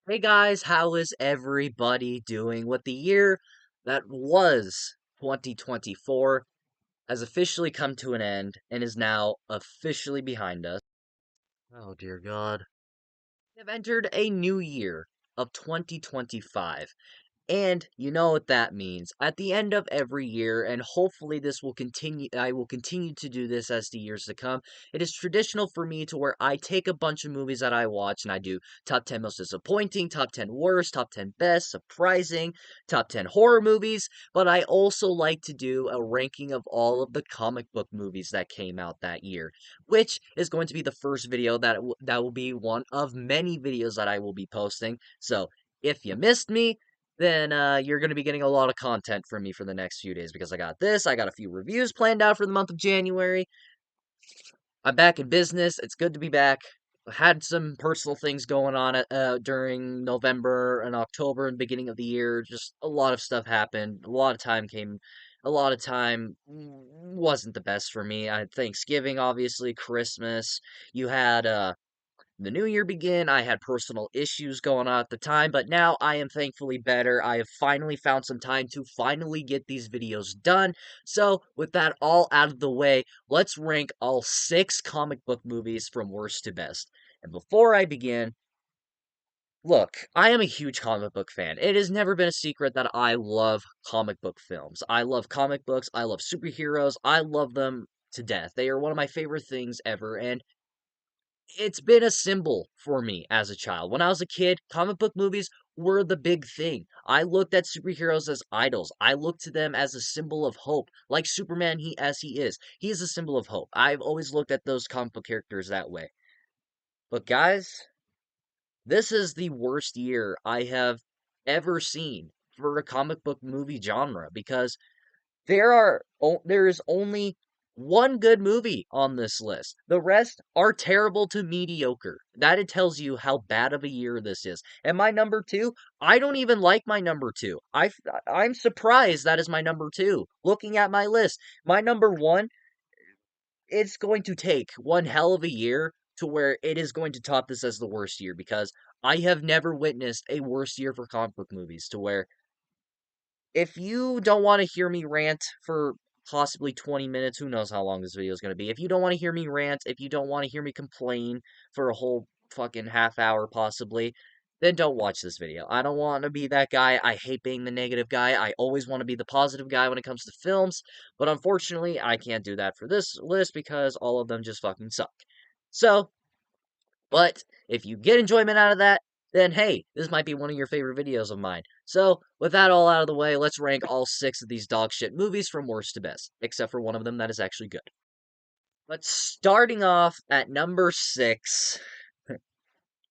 Hey guys, how is everybody doing? With the year that was 2024 has officially come to an end and is now officially behind us. Oh dear God. We have entered a new year of 2025. And you know what that means. At the end of every year, and hopefully this will continue, I will continue to do this as the years to come. It is traditional for me to where I take a bunch of movies that I watch and I do top 10 most disappointing, top 10 worst, top 10 best, surprising, top 10 horror movies. But I also like to do a ranking of all of the comic book movies that came out that year, which is going to be the first video that will be one of many videos that I will be posting. So if you missed me, then you're going to be getting a lot of content from me for the next few days because I got this. I got a few reviews planned out for the month of January. I'm back in business. It's good to be back. I had some personal things going on during November and October and beginning of the year. Just a lot of stuff happened. A lot of time wasn't the best for me. I had Thanksgiving, obviously, Christmas. You had the new year began. I had personal issues going on at the time, but now I am thankfully better. I have finally found some time to finally get these videos done. So, with that all out of the way, let's rank all 6 comic book movies from worst to best. And before I begin, look, I am a huge comic book fan. It has never been a secret that I love comic book films. I love comic books. I love superheroes. I love them to death. They are one of my favorite things ever, and it's been a symbol for me as a child. When I was a kid, comic book movies were the big thing. I looked at superheroes as idols. I looked to them as a symbol of hope. Like Superman, he is. He is a symbol of hope. I've always looked at those comic book characters that way. But guys, this is the worst year I have ever seen for a comic book movie genre because there is only one good movie on this list. The rest are terrible to mediocre. That it tells you how bad of a year this is. And my number 2, I don't even like my number 2. I'm surprised that is my number 2. Looking at my list, my number 1, it's going to take one hell of a year to where it is going to top this as the worst year because I have never witnessed a worse year for comic book movies to where if you don't want to hear me rant for possibly 20 minutes, who knows how long this video is going to be. If you don't want to hear me rant, if you don't want to hear me complain for a whole fucking half hour possibly, then don't watch this video. I don't want to be that guy. I hate being the negative guy. I always want to be the positive guy when it comes to films, but unfortunately, I can't do that for this list because all of them just fucking suck. So, but if you get enjoyment out of that, then hey, this might be one of your favorite videos of mine. So, with that all out of the way, let's rank all 6 of these dog shit movies from worst to best, except for one of them that is actually good. But starting off at number 6,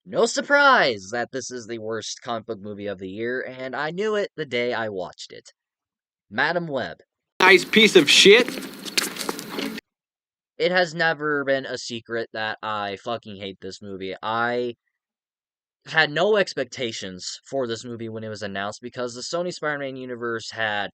no surprise that this is the worst comic book movie of the year, and I knew it the day I watched it. Madam Web. Nice piece of shit. It has never been a secret that I fucking hate this movie. I had no expectations for this movie when it was announced because the Sony Spider-Man universe had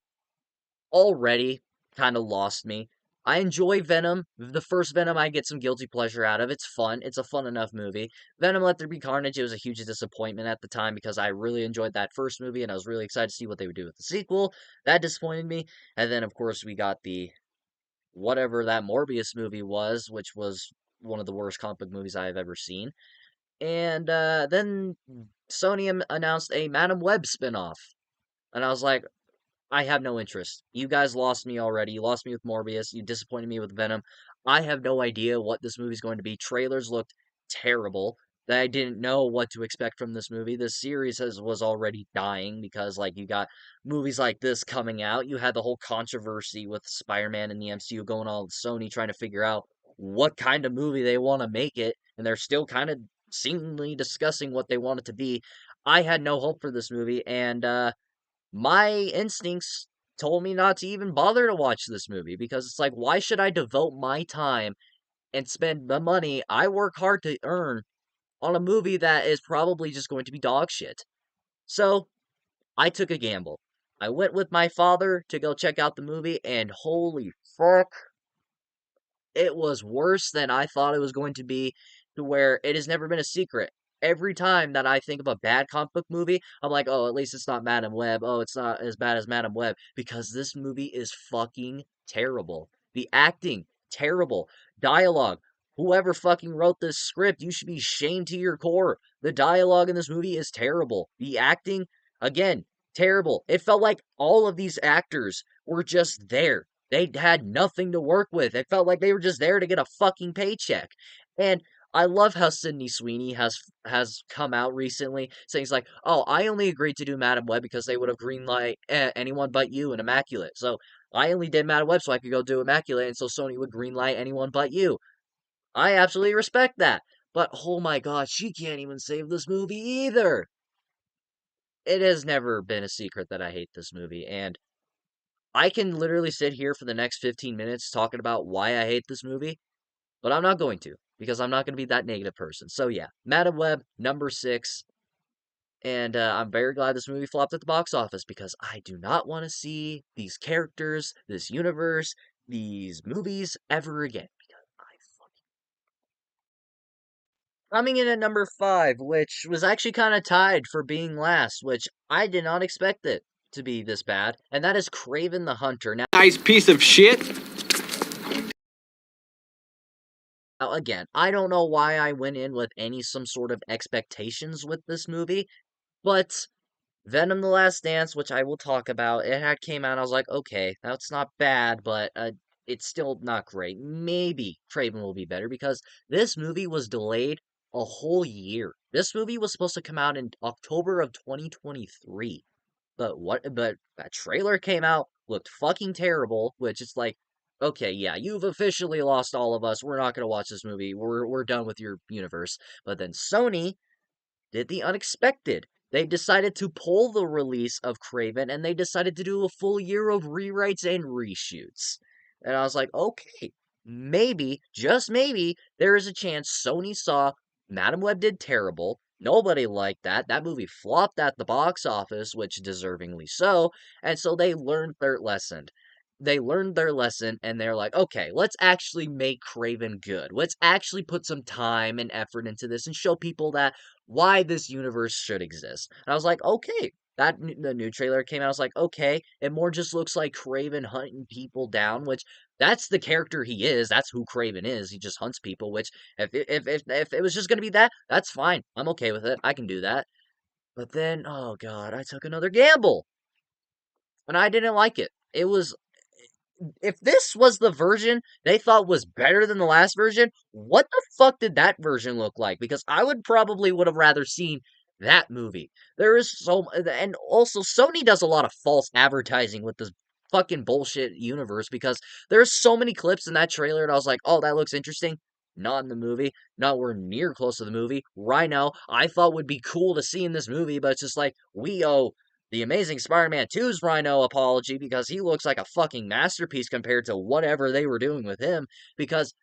already kind of lost me. I enjoy Venom. The first Venom I get some guilty pleasure out of. It's fun. It's a fun enough movie. Venom Let There Be Carnage, it was a huge disappointment at the time because I really enjoyed that first movie and I was really excited to see what they would do with the sequel. That disappointed me. And then of course we got the whatever that Morbius movie was, which was one of the worst comic book movies I've ever seen. And then Sony announced a Madam Web spinoff. And I was like, I have no interest. You guys lost me already. You lost me with Morbius. You disappointed me with Venom. I have no idea what this movie's going to be. Trailers looked terrible. That I didn't know what to expect from this movie. This series was already dying because, like, you got movies like this coming out. You had the whole controversy with Spider-Man and the MCU going on with Sony trying to figure out what kind of movie they want to make it, and they're still kind of seemingly discussing what they want it to be. I had no hope for this movie, and my instincts told me not to even bother to watch this movie because it's like, why should I devote my time and spend the money I work hard to earn on a movie that is probably just going to be dog shit? So, I took a gamble. I went with my father to go check out the movie, and holy fuck, it was worse than I thought it was going to be, to where it has never been a secret. every time that I think of a bad comic book movie, I'm like, oh, at least it's not Madam Web. Oh, it's not as bad as Madam Web because this movie is fucking terrible. The acting, terrible. Dialogue. Whoever fucking wrote this script, you should be shamed to your core. The dialogue in this movie is terrible. The acting, again, terrible. It felt like all of these actors were just there. They had nothing to work with. It felt like they were just there to get a fucking paycheck. And I love how Sydney Sweeney has come out recently saying he's like, "Oh, I only agreed to do Madam Web because they would have greenlight anyone but you and Immaculate. So I only did Madam Web so I could go do Immaculate, and so Sony would greenlight anyone but you." I absolutely respect that. But oh my god, she can't even save this movie either. It has never been a secret that I hate this movie, and I can literally sit here for the next 15 minutes talking about why I hate this movie, but I'm not going to, because I'm not going to be that negative person. So yeah, Madam Web, number 6, and I'm very glad this movie flopped at the box office, because I do not want to see these characters, this universe, these movies ever again. Because I fucking... Coming in at number 5, which was actually kind of tied for being last, which I did not expect it to be this bad, and that is Kraven the Hunter. Nice piece of shit. Now, again, I don't know why I went in with some sort of expectations with this movie, but Venom: The Last Dance, which I will talk about, it had came out. I was like, okay, that's not bad, but it's still not great. Maybe Kraven will be better because this movie was delayed a whole year. This movie was supposed to come out in October of 2023. But that trailer came out, looked fucking terrible, which is like, okay, yeah, you've officially lost all of us. We're not gonna watch this movie. We're done with your universe. But then Sony did the unexpected. They decided to pull the release of Kraven, and they decided to do a full year of rewrites and reshoots. And I was like, okay, maybe, just maybe, there is a chance Sony saw Madam Web did terrible. Nobody liked that. That movie flopped at the box office, which deservingly so. And so they learned their lesson. They learned their lesson, and they're like, okay, let's actually make Kraven good. Let's actually put some time and effort into this and show people that why this universe should exist. And I was like, okay. The new trailer came out. I was like, okay, it more just looks like Kraven hunting people down, which that's the character he is. That's who Kraven is. He just hunts people. Which if it was just gonna be that, that's fine. I'm okay with it. I can do that. But then, oh god, I took another gamble, and I didn't like it. It was if this was the version they thought was better than the last version, what the fuck did that version look like? Because I would have rather seen that movie. There is and also Sony does a lot of false advertising with this fucking bullshit universe because there's so many clips in that trailer and I was like, oh, that looks interesting. Not in the movie, nowhere near close to the movie. Rhino, I thought would be cool to see in this movie, but it's just like, we owe the Amazing Spider-Man 2's Rhino apology because he looks like a fucking masterpiece compared to whatever they were doing with him. Because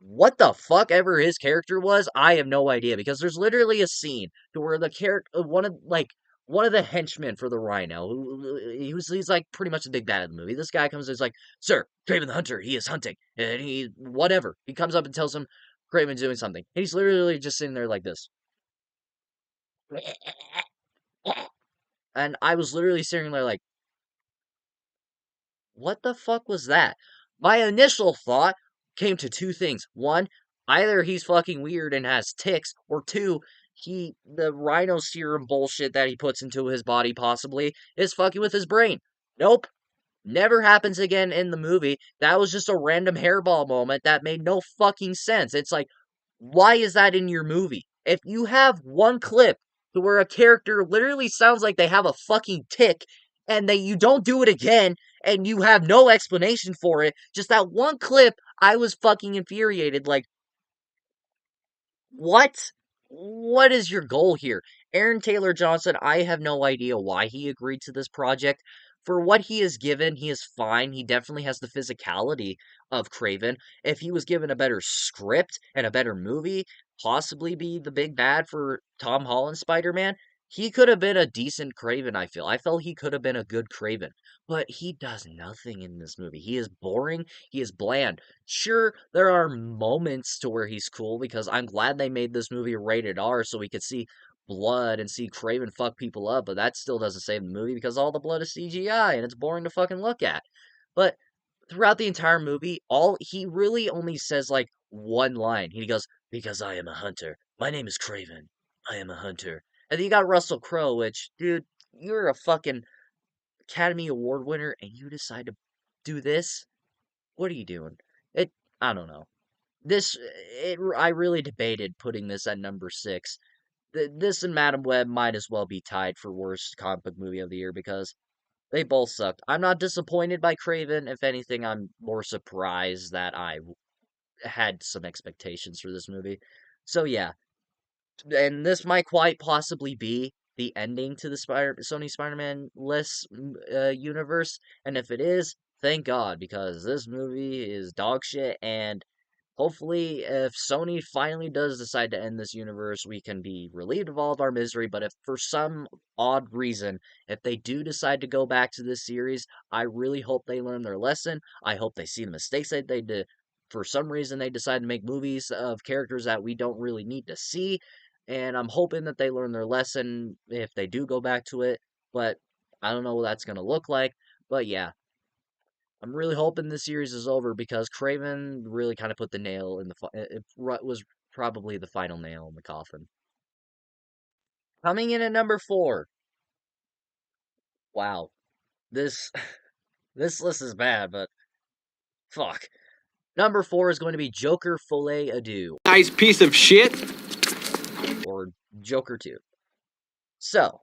what the fuck ever his character was, I have no idea. Because there's literally a scene to where the character, one of the henchmen for the Rhino, he's like pretty much the big bad of the movie. This guy comes and is like, "Sir, Kraven the Hunter, he is hunting," and he whatever. He comes up and tells him Kraven's doing something. And he's literally just sitting there like this. And I was literally sitting there like, what the fuck was that? My initial thought came to two things. One, either he's fucking weird and has ticks, or two, the rhino serum bullshit that he puts into his body possibly is fucking with his brain. Nope. Never happens again in the movie. That was just a random hairball moment that made no fucking sense. It's like, why is that in your movie? If you have one clip to where a character literally sounds like they have a fucking tick and you don't do it again and you have no explanation for it, just that one clip, I was fucking infuriated. Like, what? What is your goal here? Aaron Taylor Johnson, I have no idea why he agreed to this project. For what he is given, he is fine. He definitely has the physicality of Kraven. If he was given a better script and a better movie, possibly be the big bad for Tom Holland Spider-Man, he could have been a decent Kraven, I feel. I felt he could have been a good Kraven, but he does nothing in this movie. He is boring, he is bland. Sure, there are moments to where he's cool because I'm glad they made this movie rated R so we could see blood and see Kraven fuck people up, but that still doesn't save the movie because all the blood is CGI and it's boring to fucking look at. But throughout the entire movie, all he really only says like one line. He goes, "Because I am a hunter. My name is Kraven. I am a hunter." And then you got Russell Crowe, which, dude, you're a fucking Academy Award winner and you decide to do this? What are you doing? It, I don't know. I really debated putting this at number 6. This and Madam Web might as well be tied for worst comic book movie of the year because they both sucked. I'm not disappointed by Craven. If anything, I'm more surprised that I had some expectations for this movie. So yeah, and this might quite possibly be the ending to the Sony Spider-Man less universe. And if it is, thank God because this movie is dog shit. And hopefully, if Sony finally does decide to end this universe, we can be relieved of all of our misery. But if for some odd reason, if they do decide to go back to this series, I really hope they learn their lesson. I hope they see the mistakes that they did. For some reason, they decide to make movies of characters that we don't really need to see. And I'm hoping that they learn their lesson if they do go back to it. But I don't know what that's going to look like. But yeah, I'm really hoping this series is over because Craven really kind of put the nail in the it was probably the final nail in the coffin. Coming in at number 4. Wow. This this list is bad, but fuck. Number 4 is going to be Joker Folie Adieu Nice piece of shit. or Joker 2. So,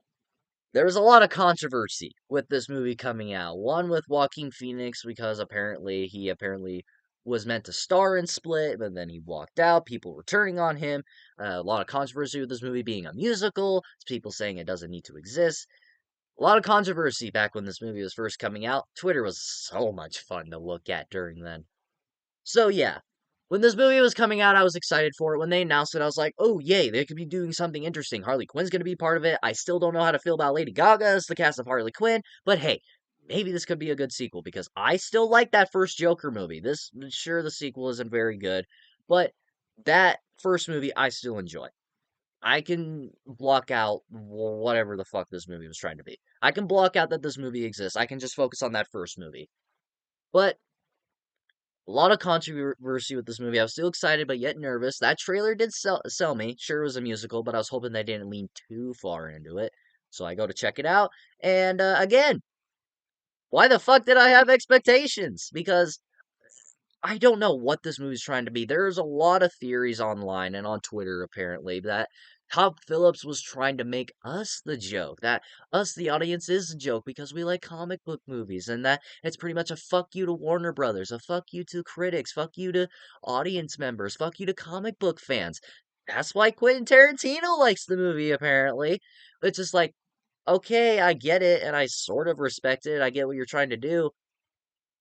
there was a lot of controversy with this movie coming out. One with Joaquin Phoenix because he apparently was meant to star in Split, but then he walked out. People were turning on him. A lot of controversy with this movie being a musical. People saying it doesn't need to exist. A lot of controversy back when this movie was first coming out. Twitter was so much fun to look at during then. So yeah, when this movie was coming out, I was excited for it. When they announced it, I was like, oh, yay, they could be doing something interesting. Harley Quinn's going to be part of it. I still don't know how to feel about Lady Gaga as the cast of Harley Quinn, but hey, maybe this could be a good sequel because I still like that first Joker movie. Sure, the sequel isn't very good, but that first movie I still enjoy. I can block out whatever the fuck this movie was trying to be. I can block out that this movie exists. I can just focus on that first movie. But a lot of controversy with this movie. I was still excited, but yet nervous. That trailer did sell me. Sure, it was a musical, but I was hoping they didn't lean too far into it. So I go to check it out. And again, why the fuck did I have expectations? Because I don't know what this movie's trying to be. There's a lot of theories online and on Twitter, apparently, that Todd Phillips was trying to make us the joke. That us, the audience, is the joke because we like comic book movies. And that it's pretty much a fuck you to Warner Brothers, a fuck you to critics, fuck you to audience members, fuck you to comic book fans. That's why Quentin Tarantino likes the movie, apparently. It's just like, okay, I get it, and I sort of respect it. I get what you're trying to do.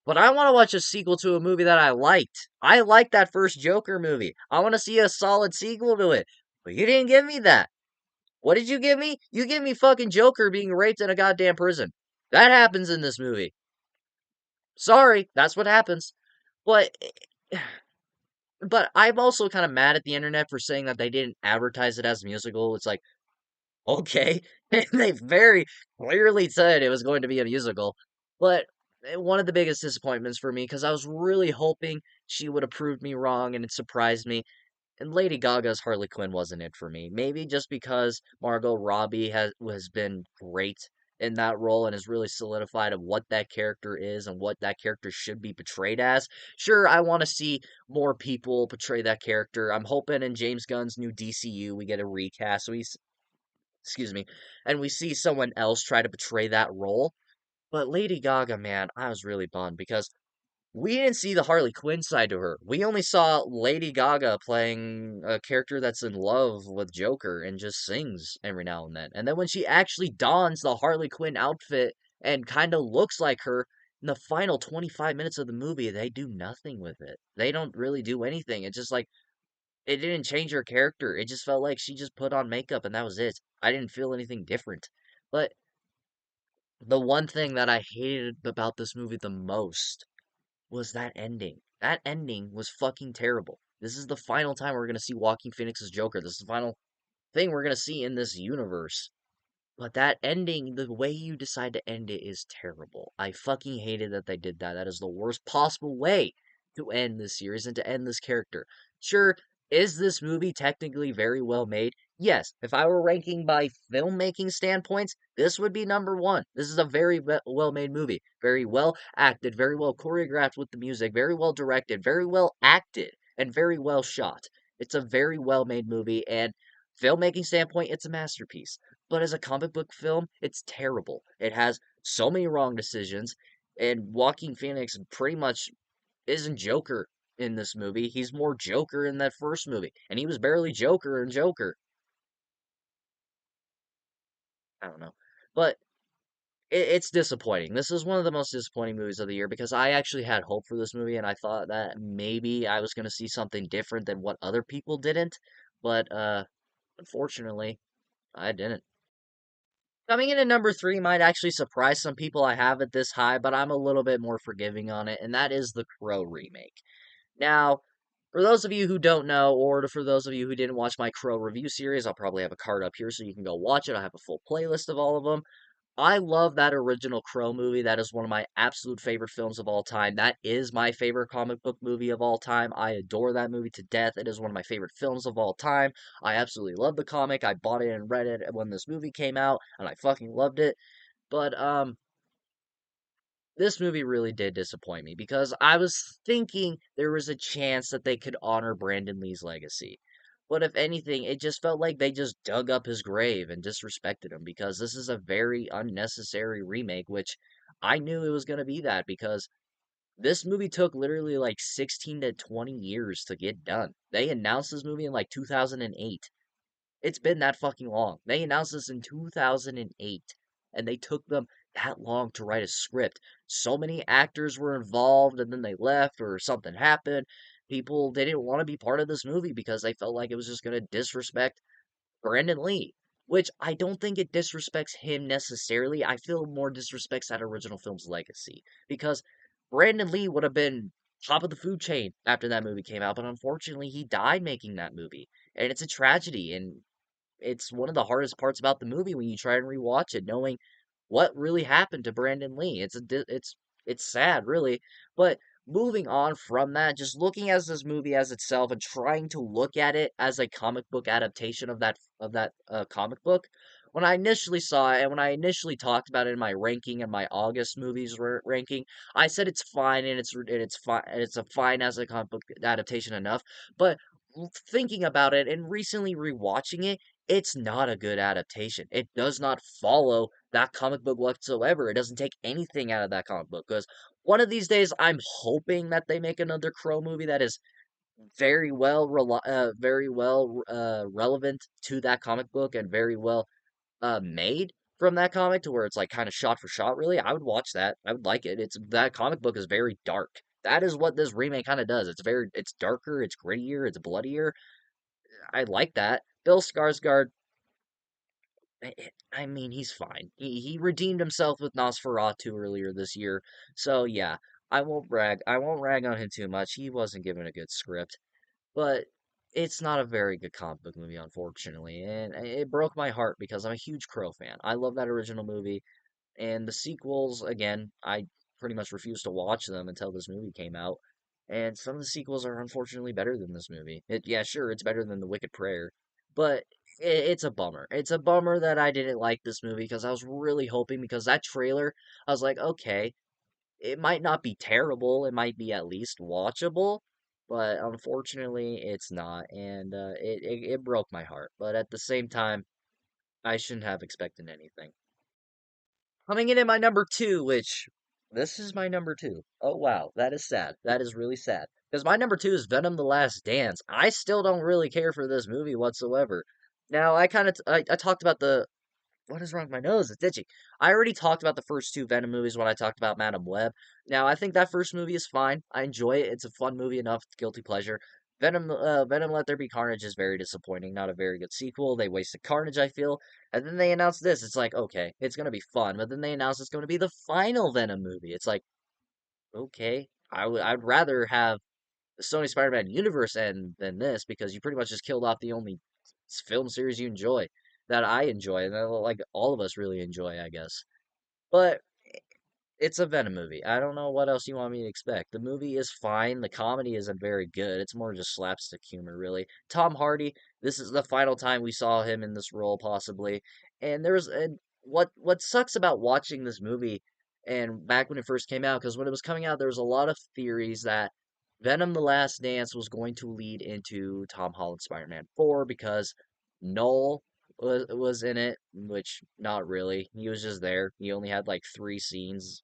But I want to watch a sequel to a movie that I liked. I liked that first Joker movie. I want to see a solid sequel to it. But you didn't give me that. What did you give me? You give me fucking Joker being raped in a goddamn prison. That happens in this movie. Sorry, that's what happens. But but I'm also kind of mad at the internet for saying that they didn't advertise it as a musical. It's like, okay. They very clearly said it was going to be a musical. But one of the biggest disappointments for me, because I was really hoping she would have proved me wrong and it surprised me. And Lady Gaga's Harley Quinn wasn't it for me. Maybe just because Margot Robbie has been great in that role and has really solidified of what that character is and what that character should be portrayed as. Sure, I want to see more people portray that character. I'm hoping in James Gunn's new DCU we get a recast. So excuse me, and we see someone else try to portray that role. But Lady Gaga, man, I was really bummed because we didn't see the Harley Quinn side to her. We only saw Lady Gaga playing a character that's in love with Joker and just sings every now and then. And then when she actually dons the Harley Quinn outfit and kind of looks like her in the final 25 minutes of the movie, they do nothing with it. They don't really do anything. It's just like it didn't change her character. It just felt like she just put on makeup and that was it. I didn't feel anything different. But the one thing that I hated about this movie the most was that ending. That ending was fucking terrible. This is the final time we're gonna see Joaquin Phoenix's Joker. This is the final thing we're gonna see in this universe. But that ending, the way you decide to end it is terrible. I fucking hated that they did that. That is the worst possible way to end this series and to end this character. Sure, is this movie technically very well made? Yes. If I were ranking by filmmaking standpoints, this would be number one. This is a very well made movie. Very well acted, very well choreographed with the music, very well directed, very well acted, and very well shot. It's a very well made movie, and filmmaking standpoint, it's a masterpiece. But as a comic book film, it's terrible. It has so many wrong decisions, and Joaquin Phoenix pretty much isn't Joker in this movie. He's more Joker in that first movie, and he was barely Joker in Joker. I don't know. But it's disappointing. This is one of the most disappointing movies of the year because I actually had hope for this movie, and I thought that maybe I was going to see something different than what other people didn't. But unfortunately, I didn't. Coming in at number three might actually surprise some people I have it this high, but I'm a little bit more forgiving on it, and that is the Crow remake. Now, for those of you who don't know, or for those of you who didn't watch my Crow review series, I'll probably have a card up here so you can go watch it. I have a full playlist of all of them. I love that original Crow movie. That is one of my absolute favorite films of all time. That is my favorite comic book movie of all time. I adore that movie to death. It is one of my favorite films of all time. I absolutely love the comic. I bought it and read it when this movie came out, and I fucking loved it. But this movie really did disappoint me because I was thinking there was a chance that they could honor Brandon Lee's legacy. But if anything, it just felt like they just dug up his grave and disrespected him because this is a very unnecessary remake, which I knew it was going to be that because this movie took literally like 16 to 20 years to get done. They announced this movie in like 2008. It's been that fucking long. They announced this in 2008, and they took them that long to write a script. So many actors were involved, and then they left, or something happened. People, they didn't want to be part of this movie because they felt like it was just going to disrespect Brandon Lee, which I don't think it disrespects him necessarily. I feel more disrespects that original film's legacy because Brandon Lee would have been top of the food chain after that movie came out, but unfortunately, he died making that movie, and it's a tragedy. And it's one of the hardest parts about the movie when you try and rewatch it, knowing what really happened to Brandon Lee. It's sad, really. But moving on from that, just looking at this movie as itself and trying to look at it as a comic book adaptation of that comic book. When I initially saw it and when I initially talked about it in my ranking and my August movies ranking, I said it's fine and it's fine and it's a fine as a comic book adaptation enough. But thinking about it and recently rewatching it, it's not a good adaptation. It does not follow that comic book whatsoever. It doesn't take anything out of that comic book. Because one of these days, I'm hoping that they make another Crow movie that is very well relevant to that comic book and very well made from that comic to where it's like kind of shot for shot. Really, I would watch that. I would like it. It's that comic book is very dark. That is what this remake kind of does. It's darker, it's grittier, it's bloodier. I like that. Bill Skarsgård, I mean, he's fine. He redeemed himself with Nosferatu earlier this year. So yeah, I won't brag. I won't rag on him too much. He wasn't given a good script, but it's not a very good comic book movie, unfortunately, and it broke my heart because I'm a huge Crow fan. I love that original movie, and the sequels. Again, I pretty much refused to watch them until this movie came out. And some of the sequels are unfortunately better than this movie. Yeah, sure, it's better than The Wicked Prayer, but it's a bummer. It's a bummer that I didn't like this movie because I was really hoping because that trailer, I was like, okay, it might not be terrible, it might be at least watchable, but unfortunately, it's not, and it broke my heart. But at the same time, I shouldn't have expected anything. Coming in at my number two, which this is my number two. Oh wow, that is sad. That is really sad. Because my number two is Venom: The Last Dance. I still don't really care for this movie whatsoever. Now I talked about the what is wrong with my nose? It's itchy. I already talked about the first two Venom movies when I talked about Madam Web. Now I think that first movie is fine. I enjoy it. It's a fun movie enough, guilty pleasure. Venom Let There Be Carnage is very disappointing. Not a very good sequel. They wasted Carnage, I feel. And then they announced this. It's like, okay, it's gonna be fun. But then they announced it's gonna be the final Venom movie. It's like, okay, I'd rather have the Sony Spider-Man universe end than this because you pretty much just killed off the only film series you enjoy that I enjoy and that like all of us really enjoy, I guess. But it's a Venom movie. I don't know what else you want me to expect. The movie is fine. The comedy isn't very good. It's more just slapstick humor, really. Tom Hardy, this is the final time we saw him in this role, possibly. And what sucks about watching this movie, and back when it first came out, because when it was coming out, there was a lot of theories that Venom: The Last Dance was going to lead into Tom Holland's Spider-Man 4 because Noel was in it, which not really. He was just there. He only had like 3 scenes,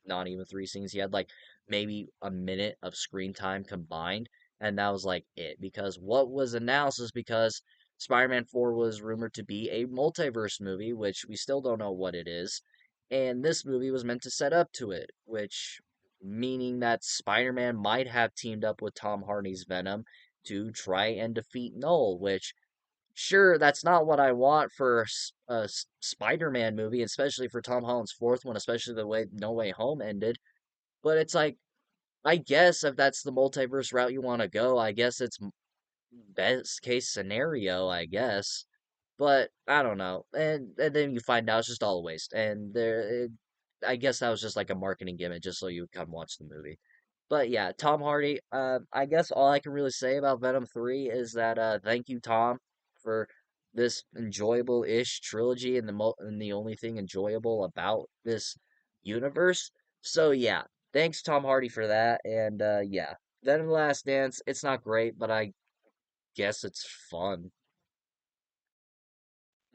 not even 3 scenes. He had like maybe a minute of screen time combined, and that was like it. Because what was announced is because Spider-Man 4 was rumored to be a multiverse movie, which we still don't know what it is. And this movie was meant to set up to it, which meaning that Spider-Man might have teamed up with Tom Hardy's Venom to try and defeat Null, which sure, that's not what I want for a Spider-Man movie, especially for Tom Holland's fourth one, especially the way No Way Home ended. But it's like, I guess if that's the multiverse route you want to go, I guess it's best case scenario, I guess. But I don't know. And then you find out it's just all a waste. And I guess that was just like a marketing gimmick just so you would come watch the movie. But yeah, Tom Hardy, I guess all I can really say about Venom 3 is that thank you, Tom, for this enjoyable-ish trilogy and and the only thing enjoyable about this universe. So yeah, thanks Tom Hardy for that. And yeah, Venom: The Last Dance, it's not great, but I guess it's fun.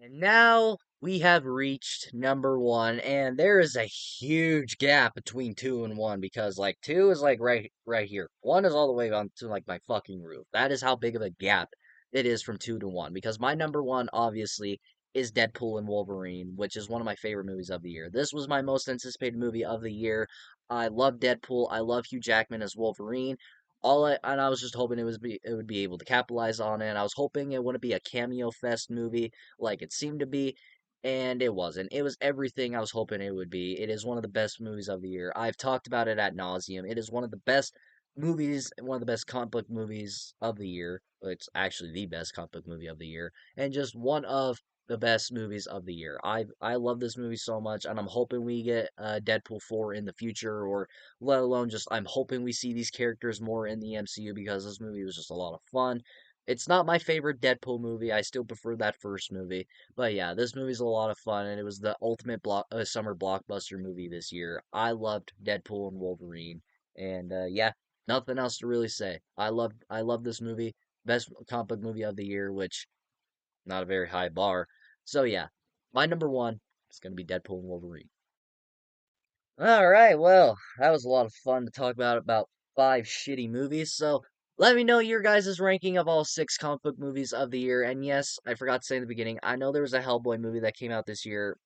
And now we have reached number one, and there is a huge gap between two and one because like two is like right here. One is all the way on to like my fucking roof. That is how big of a gap it is from two to one. Because my number one obviously is Deadpool and Wolverine, which is one of my favorite movies of the year. This was my most anticipated movie of the year. I love Deadpool. I love Hugh Jackman as Wolverine. I was just hoping it would be able to capitalize on it. I was hoping it wouldn't be a cameo fest movie like it seemed to be, and it wasn't. It was everything I was hoping it would be. It is one of the best movies of the year. I've talked about it at nauseum. It is one of the best movies, one of the best comic book movies of the year. It's actually the best comic book movie of the year, and just one of the best movies of the year. I love this movie so much, and I'm hoping we get Deadpool 4 in the future, or let alone just I'm hoping we see these characters more in the MCU because this movie was just a lot of fun. It's not my favorite Deadpool movie. I still prefer that first movie. But yeah, this movie's a lot of fun, and it was the ultimate summer blockbuster movie this year. I loved Deadpool and Wolverine, and yeah, nothing else to really say. I love this movie, best comic book movie of the year, which not a very high bar. So yeah, my number one is gonna be Deadpool and Wolverine. All right, well, that was a lot of fun to talk about five shitty movies. So let me know your guys' ranking of all six comic book movies of the year. And yes, I forgot to say in the beginning, I know there was a Hellboy movie that came out this year.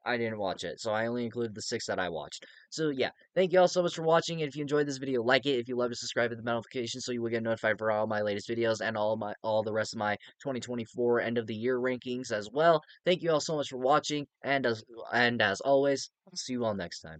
I didn't watch it, so I only included the six that I watched. So yeah, thank you all so much for watching. And if you enjoyed this video, like it. If you love it, subscribe to the notifications so you will get notified for all my latest videos and all the rest of my 2024 end of the year rankings as well. Thank you all so much for watching, and as always, I'll see you all next time.